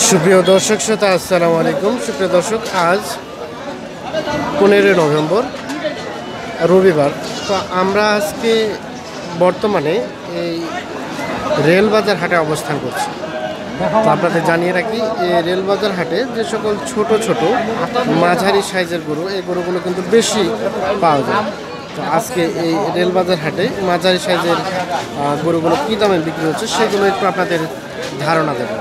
সুপ্রিয় দর্শক শ্রোতা, আসসালামু আলাইকুম। সুপ্রিয় দর্শক, আজ 15 নভেম্বর রবিবার। তো আমরা আজকে বর্তমানে এই রেলবাজার হাটে অবস্থান করছি। তো আপনাদের জানিয়ে রাখি, এই রেলবাজার হাটে যে সকল ছোট ছোট মাঝারি সাইজের গরু, এই গরুগুলো কিন্তু বেশি পাওয়া যায়। তো আজকে এই রেলবাজার হাটে মাঝারি সাইজের গরুগুলো কী দামে বিক্রি হচ্ছে সেগুলো একটু আপনাদের ধারণা দেবেন।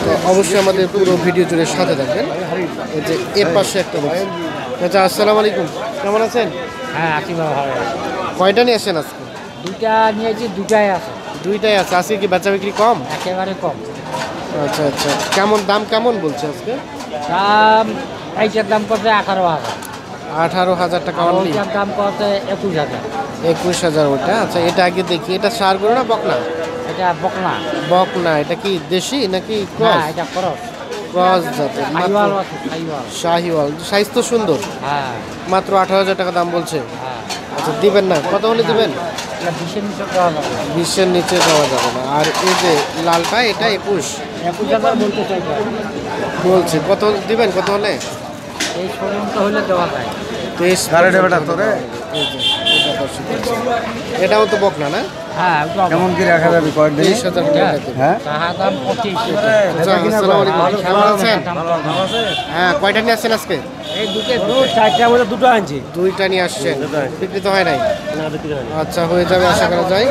তো অবশ্যই আমাদের পুরো ভিডিও জুড়ে সাথে থাকবেন। এই যে এর পাশে একটা বলছি। আচ্ছা, আসসালামু আলাইকুম, কেমন আছেন? হ্যাঁ, আছি ভালো। কয়টা নিয়ে আসেন আজকে? দুইটা নিয়েছি, দুইটাই আছে। দুইটাই আছে। আজকে কি বেচা বিক্রি কম? একেবারে কম। আচ্ছা আচ্ছা, কেমন দাম কেমন বলছে আজকে? দাম এইটার দাম করছে 18,000। 18,000 টাকা অনলি। ওইটার দাম করছে 21,000। 21,000 ওটা। আচ্ছা, এটা আগে দেখি, এটা ষাঁড় গরু না বকনা? এটা বকনা। বকনা। এটা কি দেশি নাকি ক্রস? হ্যাঁ, এটা ক্রস। ক্রস জাতের। শাহিওয়াল আছে, শাহিওয়াল। শাহিওয়াল সাইজ তো সুন্দর। হ্যাঁ মাত্র 18,000 টাকা দাম বলছে। হ্যাঁ। আচ্ছা, দিবেন না? কত হলে দিবেন? এটা 20-এর নিচে দেওয়া যাবে না। 20-এর নিচে দেওয়া যাবে না। আর এই যে লালটা, এটা 21,000 বলতে চাইছে। বলছে। কত দিবেন? কত হলে? এই পর্যন্ত হলে দেওয়া যায়। 23। এটাও তো বকনা না? হ্যাঁ, কেমন কি রাখা যাবে? 23,000 টাকা দেবেন। হ্যাঁ, তাহা দাম 25। আচ্ছা, আসসালামু আলাইকুম, কেমন আছেন? হ্যাঁ, কয়টা নিয়ে আসছেন আজকে? এই দুটো, চারটা বলে দুটো আনছি। দুইটা নিয়ে আসছেন, বিক্রি তো হয় নাই? আচ্ছা, হয়ে যাবে আশা করা যায়।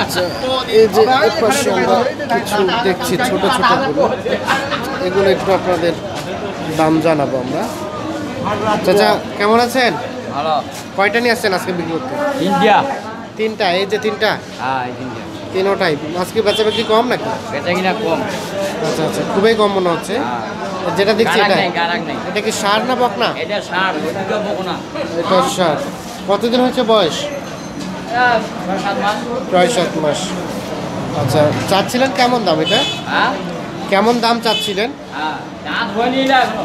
আচ্ছা, এই যে এর পাশে আমরা কিছু দেখছি ছোট ছোট গরু, এগুলো একটু আপনাদের দাম জানাবো আমরা। চাচা, কেমন আছেন? ভালো। কয়টা নিয়ে আসছেন আজকে বিক্রি করতে? ইন্ডিয়া। তিনটা। এই যে তিনটা, হ্যাঁ, ইন্ডিয়া। তিনোটাই আজকে বেচা বিক্রি কম নাকি? এটা কিনা কম। আচ্ছা আচ্ছা, খুবই কম মনে হচ্ছে। যেটা দেখছি এটা, গারাক নেই। এটা কি ষাঁড় না বকনা? এটা ষাঁড়, ওইটা বকনা। এটা ষাঁড়। কতদিন হয়েছে বয়স? 7 মাস। প্রায় 7 মাস। আচ্ছা, চাচ্ছিলেন কেমন দাম এটা? হ্যাঁ কেমন দাম চাচ্ছিলেন? হ্যাঁ, দাঁত হয়নি না এখনো।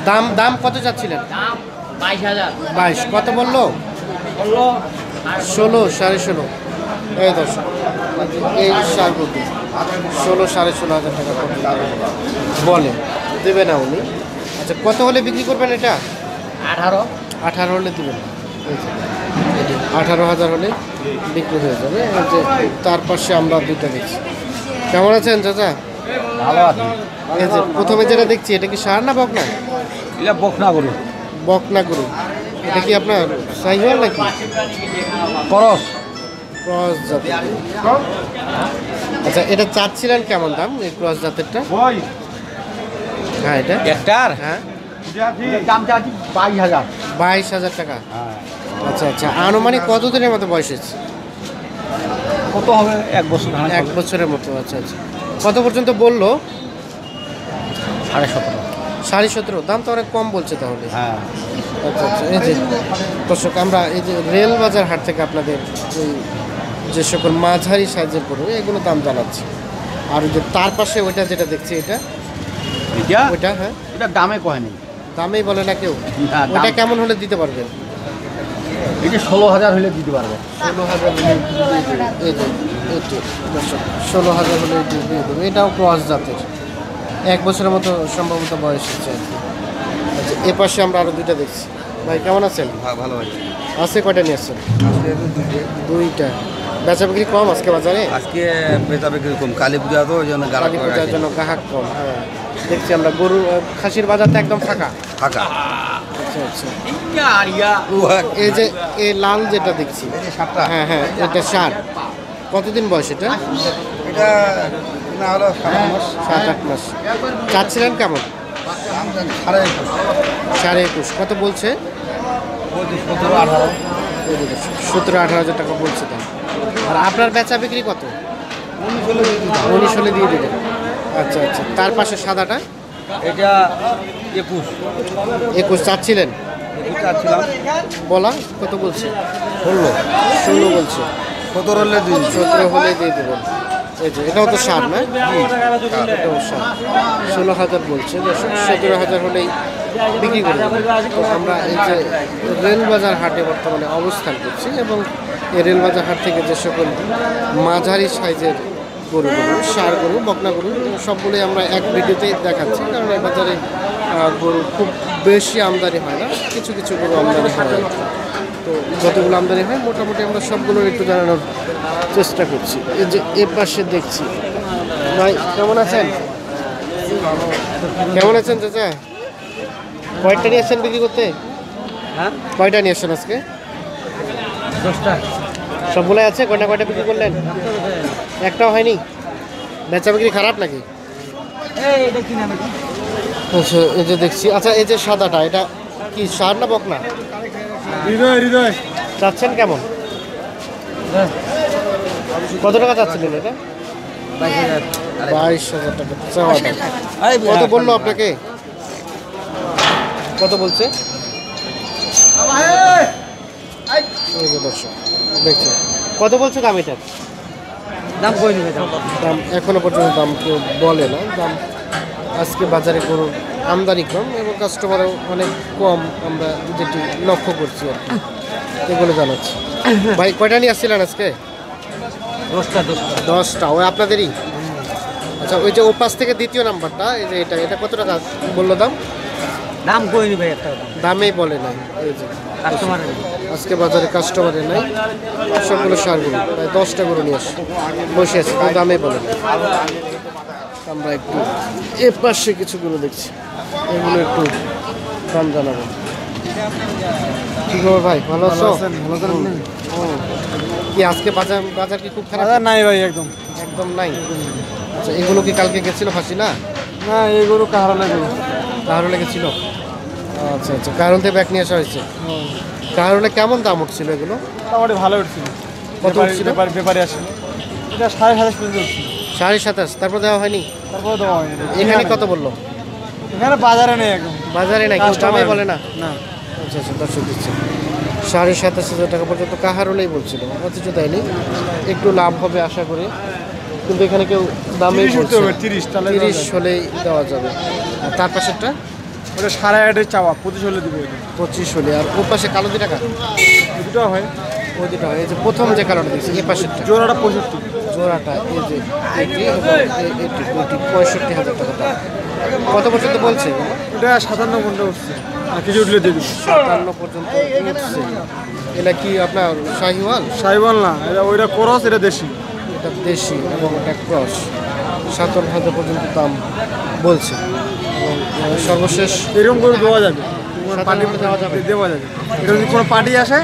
দাম দাম কত চাচ্ছিলেন? দাম 22,000 22। কত বললো? বললো 16, 16.5। এই দর্শক, এই ষাঁড় গরু 16, 16.5 টাকা বলে। দেবে না উনি। আচ্ছা, কত হলে বিক্রি করবেন এটা? 18। 18 হলে দেবেন। 18,000 হলে বিক্রি হয়ে যাবে। এই যে তার পাশে আমরা দুইটা দেখছি। কেমন আছেন চাচা? ভালো আছে। এই যে প্রথমে যেটা দেখছি, এটা কি ষাঁড় না বকনা? এটা বকনা গরু, বকনা গরু। এটা কি আপনার শাহিওয়াল নাকি করস। ক্রস জাতের? আচ্ছা, এটা চাচ্ছিলেন কেমন দাম এই ক্রস জাতেরটা? হ্যাঁ, এটা একটার হ্যাঁ দাম চাচ্ছি 22,000। 22,000 টাকা। হ্যাঁ, আচ্ছা আচ্ছা, আনুমানিক কতদিনের মতো বয়স হয়েছে? কত হবে? 1 বছর। 1 বছরের মতো। আচ্ছা আচ্ছা, কত পর্যন্ত বললো? 17.5। 17.5। দাম তো অনেক কম বলছে তাহলে। হ্যাঁ, আচ্ছা আচ্ছা, এই যে দর্শক, আমরা এই যে রেলবাজার হাট থেকে আপনাদের এই যে সকল মাঝারি সাইজের গরু, এগুলো দাম জানাচ্ছি। আর ওই যে তার পাশে ওইটা যেটা দেখছি, এটা এটা ওইটা হ্যাঁ, এটা দামে কয় নেই। দামেই বলে না কেউ। না, দাম- ওইটা কেমন হলে দিতে পারবেন? এটা 16,000 হলে দিতে পারবে। 16,000 হলে দিয়ে দেবেন। এই যে এটি দর্শক, 16,000 হলে দিয়ে দেবেন। এটাও ক্রস জাতের, 1 বছরের মতো সম্ভবত বয়স হচ্ছে আর কি। আচ্ছা, এ পাশে আমরা আরও দুইটা দেখছি। ভাই, কেমন আছেন? ভালো আছে। আজকে কয়টা নিয়ে আসছেন? দুইটা। বেচা বিক্রি কম আজকে বাজারে? আজকে বেচা বিক্রি কম, কালী পূজা তো ওই জন্য কালী পূজার জন্য গ্রাহক কম। হ্যাঁ, দেখছি আমরা গরু খাসির বাজারটা একদম ফাঁকা। ফাঁকা। আচ্ছা আচ্ছা, এই যে এই লাল যেটা দেখছি, সাতটা। হ্যাঁ হ্যাঁ, এটা ষাঁড়। কতদিন বয়স এটা? এটা না হলো 7-8 মাস। চাচ্ছিলেন কেমন? 21.5। কত বলছে? 17-18। 17-18,000 টাকা বলছে দাম। আর আপনার বেচা বিক্রি কত? 19 হলে দিয়ে দেবেন। আচ্ছা আচ্ছা, তার পাশে সাদাটা? এটা 21। 21 চাচ্ছিলেন? চাচ্ছিলাম বলা কত বলছে? 16 বলছে। 17 হলে দিই। 17 হলে দিয়ে দেবেন। এই যে এটাও তো ষাঁড় না? এটাও ষাঁড়। 16,000 বলছে। 17,000 হলেই বিক্রি করে দেবেন। তো আমরা এই যে রেলবাজার হাটে বর্তমানে অবস্থান করছি, এবং এই রেলবাজার হাট থেকে যে সকল মাঝারি সাইজের গরুগুলো, ষাঁড় গরু, বকনা গরু সবগুলোই আমরা এক ভিডিওতেই দেখাচ্ছি, কারণ এই বাজারে গরু খুব বেশি আমদানি হয় না, কিছু কিছু গরু আমদানি হয়। তো যতগুলো আমদানি হয় মোটামুটি আমরা সবগুলো একটু জানানোর চেষ্টা করছি। এই যে এ পাশে দেখছি, ভাই কেমন আছেন? কেমন আছেন চাচা? কয়টা নিয়ে আসছেন বিক্রি করতে? হ্যাঁ, কয়টা নিয়ে আসছেন আজকে? 10টা। সবগুলোই আছে? কয়টা কয়টা বিক্রি করলেন? একটাও হয়নি? বেচা বিক্রি খারাপ নাকি? এটা কি নাম? আচ্ছা, এই যে দেখছি। আচ্ছা, এই যে সাদাটা, এটা কি ষাঁড় না বকনা? হৃদয়। চাচ্ছেন কেমন? কত টাকা চাচ্ছিলেন এটা? 22,000 টাকা চাওয়া দাম। কত বললো আপনাকে? কত বলছে? এই যে দর্শক দেখছেন, কত বলছো দাম এটার? দাম কই নিবে? দাম এখনো পর্যন্ত দাম কেউ বলে না। দাম আজকে বাজারে গরুর আমদানি কম এবং কাস্টমারও অনেক কম, আমরা যেটি লক্ষ্য করছি আর কি, এগুলো জানাচ্ছি। ভাই কয়টা নিয়ে আসছিলেন আজকে? 10টা। ওই আপনাদেরই? আচ্ছা, ওই যে ও পাশ থেকে দ্বিতীয় নাম্বারটা, এই যে এটা কত টাকা বললো দাম? দাম কই নিবে? একটা দামেই বলে নাই। এই যে কাস্টমার আজকে বাজারে কাস্টমারের নাই, সবগুলো ষাঁড় গরু, প্রায় 10টা গরু নিয়ে আসে বসে আছে, কিন্তু দামে বলে না। আমরা একটু এ পাশে কিছু গরু দেখছি, এগুলো একটু দাম জানাবো। কি খবর ভাই, ভালো আছো? কি আজকে বাজার বাজার কি খুব খারাপ? নাই ভাই, একদম একদম নাই। আচ্ছা, এগুলো কি কালকে গেছিল ফাঁসি না? না, এইগুলো কাহারা লাগবে। কাহারো লেগেছিল? আচ্ছা আচ্ছা, কারণ থেকে ব্যাগ নিয়ে আসা হয়েছে। কাহারোলে কেমন দাম উঠছিল এগুলো? মোটামুটি ভালো উঠছিল। কত উঠছিল? ব্যাপারে আসলে এটা 27.5 পর্যন্ত উঠছিল। 27.5, তারপর দেওয়া হয়নি? তারপরে দেওয়া হয়নি। এখানে কত বললো? এখানে বাজারে নেই, একদম বাজারে নাই, কেউ দামে বলে না? না। আচ্ছা আচ্ছা, দর্শক দিচ্ছে 27,500 টাকা পর্যন্ত কাহারোলেই বলছিল, অথচ দেয়নি। একটু লাভ হবে আশা করি, কিন্তু এখানে কেউ দামে 30 হলেই দেওয়া যাবে। আর তার পাশেরটা ওটা 8.5 চাওয়া, 25 হলে দিব। 25 হলে। আর ওর পাশে কালো দুই টাকা, দুটো হয়। ওই দুটো হয়। এই যে প্রথম যে কালোটা দিচ্ছি, এ পাশেরটা জোড়াটা 65। জোড়াটা এই যে এটি এবং এটি 65,000 টাকা দাম। কত পর্যন্ত বলছে? এটা 57 ঘন্টা উঠছে, আর কিছু উঠলে দিয়ে দিবি। 57 পর্যন্ত উঠছে। এটা কি আপনার শাহিওয়াল? সাইবল না, এটা ওইটা করস, এটা দেশি। এটা দেশি এবং এটা ক্রস। 57,000 পর্যন্ত দাম বলছে। এবং সর্বশেষ এরকম করে দেওয়া যাবে, পার্টি 57 দেওয়া যাবে। দেওয়া যাবে। এটা যদি কোনো পার্টি আসে,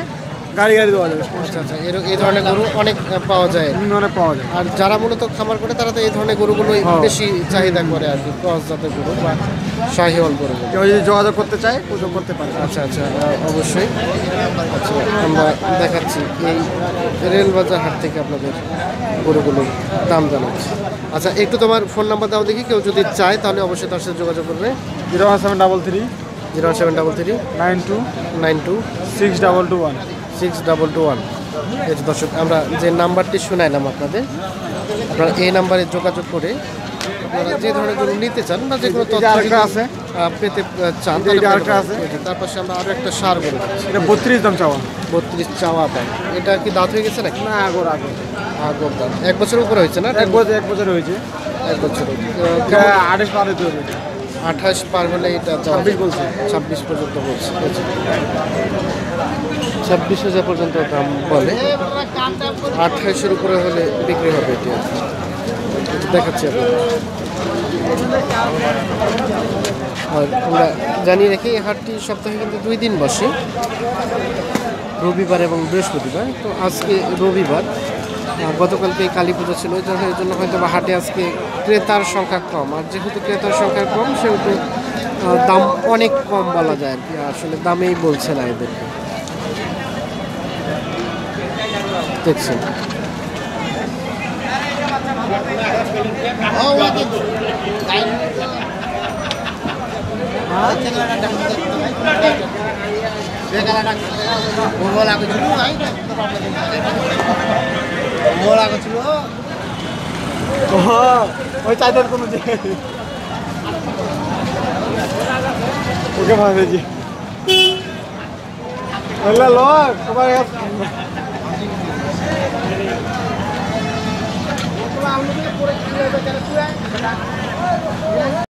গাড়ি দেওয়া যাবে। আচ্ছা আচ্ছা, এই ধরনের গরু অনেক পাওয়া যায়। মানে পাওয়া যায়। আর যারা মূলত খামার করে তারা তো এই ধরনের গরুগুলোই বেশি চাহিদা করে আর কি, ক্রস জাতের গরু বা শাহিওয়াল গরুগুলো। কেউ যদি যোগাযোগ করতে চায়, যোগ করতে পারে। আচ্ছা আচ্ছা, অবশ্যই। আচ্ছা, আমরা দেখাচ্ছি এই রেলবাজার হাট থেকে আপনাদের গরুগুলোর দাম জানাচ্ছি। আচ্ছা, একটু তোমার ফোন নাম্বার দাও দেখি, কেউ যদি চায় তাহলে অবশ্যই তার সাথে যোগাযোগ করবে। 01733 01733 92 92 6221। 6221। এই যে দর্শক, আমরা যে নাম্বারটি শুনাইলাম আপনাদের, আপনারা এই নাম্বারে যোগাযোগ করে আপনারা যে ধরনের গরু নিতে চান বা যে কোনো তথ্য আরেকটা আছে। পেতে চান এই যে তাহলে আরেকটা আছে। তার পাশে আমরা আরও একটা সার গরু পাচ্ছি। এটা 32 দাম চাওয়া। 32 চাওয়া দাম। এটা কি দাঁত হয়ে গেছে নাকি? না, আগর আগর দাঁত। 1 বছরের উপরে হয়েছে না? 1 বছর হয়েছে। 1 বছর। 28 পার হতে হবে। 28 পার হলে এটা 26 বলছে। 26 পর্যন্ত বলছে। 26,000 পর্যন্ত দাম বলে, 28-এর উপরে হলে বিক্রি হবে এটি। দেখাচ্ছি আপনাদের। আর আমরা জানিয়ে রাখি, এই হাটটি সপ্তাহে কিন্তু 2 দিন বসে, রবিবার এবং বৃহস্পতিবার। তো আজকে রবিবার, গতকালকে কালী পুজো ছিল, এই জন্য হয়তো বা হাটে আজকে ক্রেতার সংখ্যা কম। আর যেহেতু ক্রেতার সংখ্যা কম, সেহেতু দাম অনেক কম বলা যায় আর কি, আসলে দামেই বলছে না এদেরকে। দেখছেন ওই চাইদার কোনো ওকে ভাবেছি বললে লোক তোমার